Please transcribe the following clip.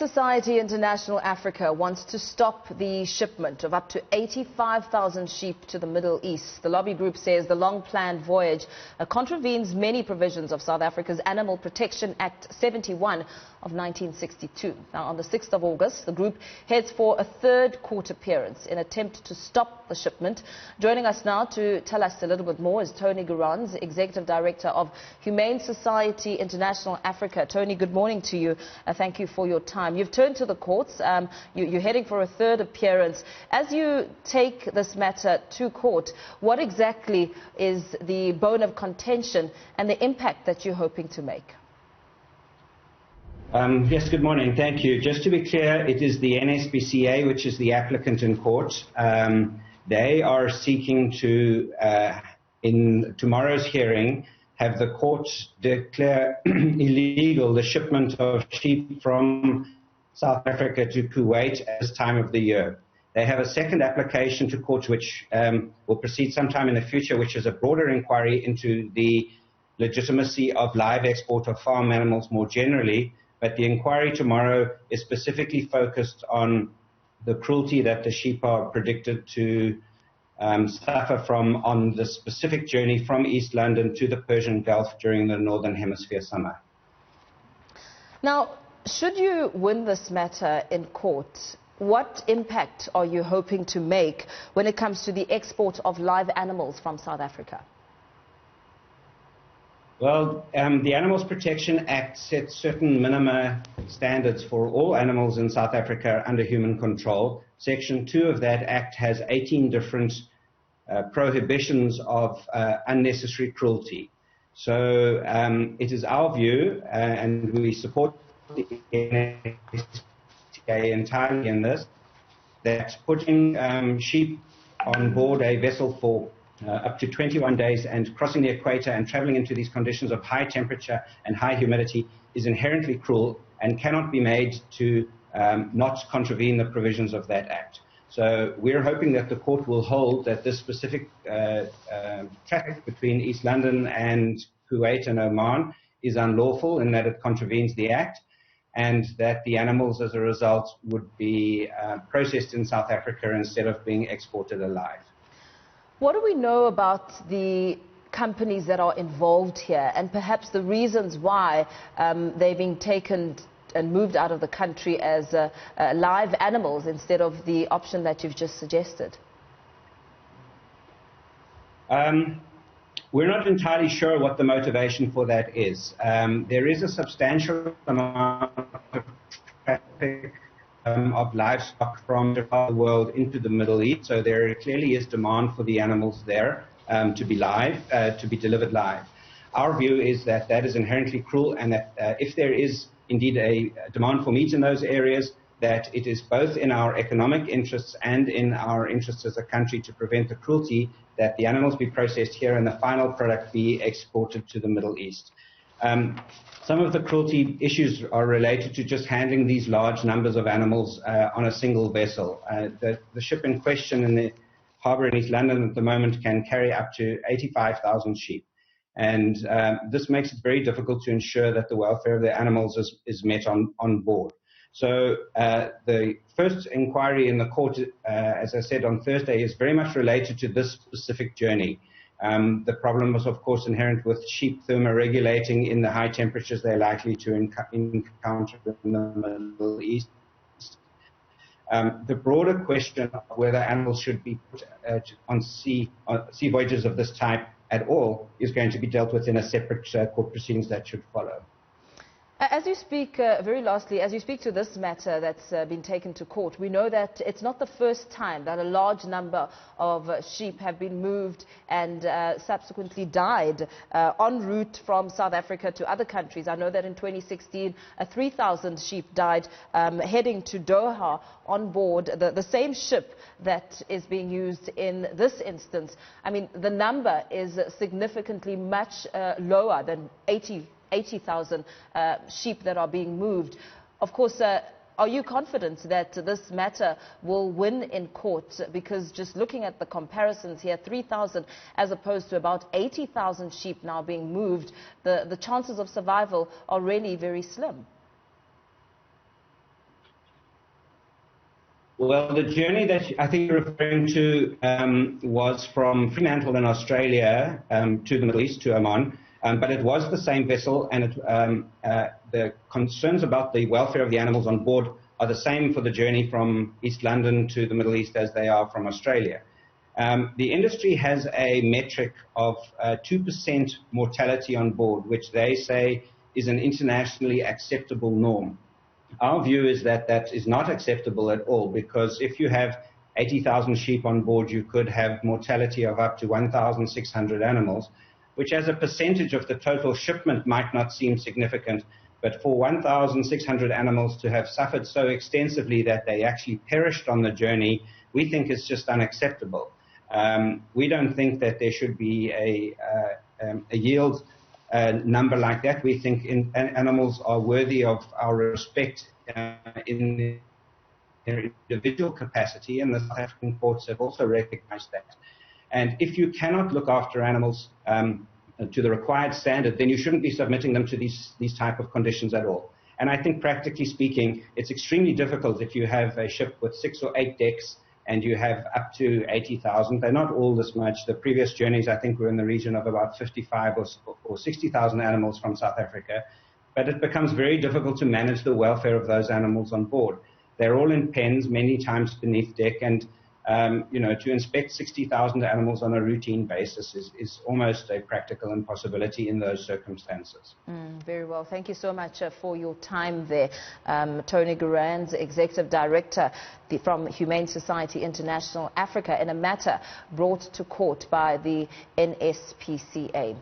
Society International-Africa wants to stop the shipment of up to 85,000 sheep to the Middle East. The lobby group says the long-planned voyage contravenes many provisions of South Africa's Animal Protection Act 71 of 1962. Now, on the 6th of August, the group heads for a third court appearance in attempt to stop the shipment. Joining us now to tell us a little bit more is Tony Gerrans, Executive Director of Humane Society International-Africa. Tony, good morning to you. Thank you for your time. You've turned to the courts. You're heading for a third appearance. As you take this matter to court, what exactly is the bone of contention and the impact that you're hoping to make? Yes, good morning. Thank you. Just to be clear, it is the NSPCA which is the applicant in court. They are seeking to, in tomorrow's hearing, have the court declare illegal the shipment of sheep from South Africa to Kuwait at this time of the year. They have a second application to court which will proceed sometime in the future, which is a broader inquiry into the legitimacy of live export of farm animals more generally. But the inquiry tomorrow is specifically focused on the cruelty that the sheep are predicted to suffer from on the specific journey from East London to the Persian Gulf during the Northern Hemisphere summer. Now, should you win this matter in court, what impact are you hoping to make when it comes to the export of live animals from South Africa? Well, the Animals Protection Act sets certain minima standards for all animals in South Africa under human control. Section 2 of that act has 18 different prohibitions of unnecessary cruelty. So it is our view, and we support the NSPCA entirely in this, that putting sheep on board a vessel for up to 21 days and crossing the equator and traveling into these conditions of high temperature and high humidity is inherently cruel and cannot be made to not contravene the provisions of that act. So we're hoping that the court will hold that this specific traffic between East London and Kuwait and Oman is unlawful and that it contravenes the act, and that the animals as a result would be processed in South Africa instead of being exported alive. What do we know about the companies that are involved here and perhaps the reasons why they've been taken and moved out of the country as live animals instead of the option that you've just suggested? We're not entirely sure what the motivation for that is. There is a substantial amount of traffic of livestock from the world into the Middle East, so there clearly is demand for the animals there to be live, to be delivered live. Our view is that that is inherently cruel, and that if there is indeed a demand for meat in those areas, that it is both in our economic interests and in our interests as a country to prevent the cruelty, that the animals be processed here and the final product be exported to the Middle East. Some of the cruelty issues are related to just handling these large numbers of animals on a single vessel. The ship in question in the harbour in East London at the moment can carry up to 85,000 sheep. And this makes it very difficult to ensure that the welfare of the animals is met on board. So the first inquiry in the court, as I said on Thursday, is very much related to this specific journey. The problem was, of course, inherent with sheep thermoregulating in the high temperatures they're likely to encounter in the Middle East. The broader question of whether animals should be put on sea voyages of this type at all is going to be dealt with in a separate court proceedings that should follow. As you speak, very lastly, as you speak to this matter that's been taken to court, we know that it's not the first time that a large number of sheep have been moved and subsequently died en route from South Africa to other countries. I know that in 2016, 3,000 sheep died heading to Doha on board the same ship that is being used in this instance. I mean, the number is significantly much lower than 80,000 sheep that are being moved. Of course, are you confident that this matter will win in court? Because just looking at the comparisons here, 3,000 as opposed to about 80,000 sheep now being moved, the chances of survival are really very slim. Well, the journey that I think you're referring to was from Fremantle in Australia to the Middle East, to Oman, but it was the same vessel, and the concerns about the welfare of the animals on board are the same for the journey from East London to the Middle East as they are from Australia. The industry has a metric of 2% mortality on board, which they say is an internationally acceptable norm. Our view is that that is not acceptable at all, because if you have 80,000 sheep on board, you could have mortality of up to 1,600 animals, which as a percentage of the total shipment might not seem significant, but for 1,600 animals to have suffered so extensively that they actually perished on the journey, we think is just unacceptable. We don't think that there should be a yield number like that. We think animals are worthy of our respect in their individual capacity, and the South African courts have also recognized that. And if you cannot look after animals to the required standard, then you shouldn't be submitting them to these type of conditions at all. And I think practically speaking, it's extremely difficult if you have a ship with 6 or 8 decks and you have up to 80,000. They're not all this much. The previous journeys, I think, were in the region of about 55 or 60,000 animals from South Africa. But it becomes very difficult to manage the welfare of those animals on board. They're all in pens, many times beneath deck, and to inspect 60,000 animals on a routine basis is almost a practical impossibility in those circumstances. Very well. Thank you so much for your time there. Tony Gerrans, Executive Director from Humane Society International-Africa, in a matter brought to court by the NSPCA.